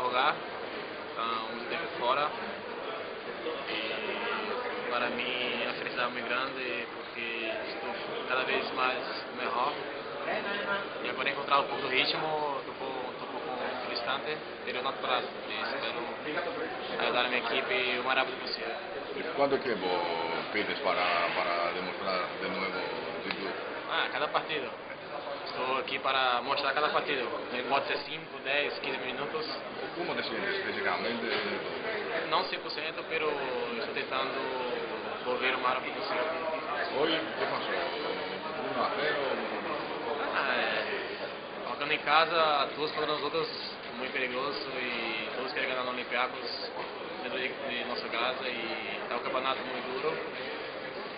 jogar, muito tempo fora. E para mim é uma felicidade muito grande porque estou cada vez mais melhor. E agora encontrar um pouco do ritmo, estou um pouco distante, pero não atrás. Espero ajudar a minha equipe o mais rápido possível. ¿Cuánto tiempo pides para demostrar de nuevo tu? Cada partido. Estou aqui para mostrar cada partido. Pode ser 5, 10, 15 minutos. ¿Cómo te sientes físicamente? Não 100%, pero estou tentando volver o mais rápido possível. Hoy, ¿qué pasó? 1-0. Jogando em casa, todos contra os outros, muito perigoso e todos querem ganhar no Olympiacos dentro de nossa casa e é um campeonato muito duro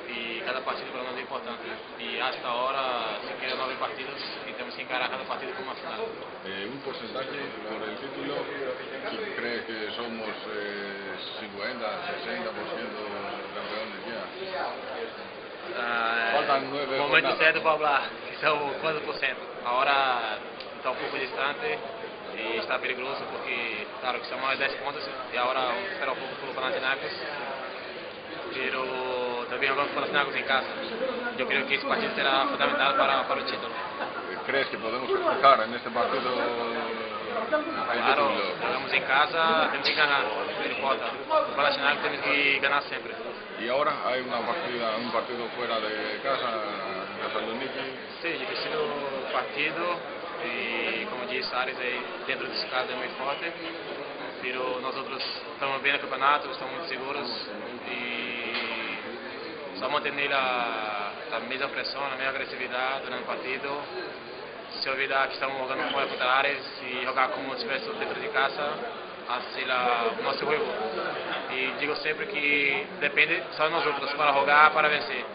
e cada partida para nós é importante. E hasta agora se querem 9 partidos e temos que encarar cada partido como uma final. Un porcentaje por el título, ¿crees que somos 50, 60% campeones ya? Faltan 9 O momento jornadas. certo para falar, que são quantos por cento. A hora está um pouco distante e está perigoso porque, claro, que estamos a 10 pontos e agora vamos esperar um pouco pelo Panathinaikos. Pero também jogamos com Panathinaikos em casa. Eu creio que esse partido será fundamental para o título. ¿Crees que podemos festejar en este partido el Claro, título? jogamos em casa, temos que ganhar, não importa. O Panathinaikos temos que ganhar sempre. Y ahora hay un partido fuera de casa, en Thessaloniki. Sim, difícil o partido e, como disse, Ares aí dentro desse caso é muito forte. Pero nós outros estamos bem no campeonato, estamos muito seguros e só manter a mesma pressão, a mesma agressividade durante o partido. Se olvidar que estamos jogando fora contra Ares e jogar como se estivesse dentro de casa, assim o nosso jogo. E digo sempre que depende só de nós outros para jogar, para vencer.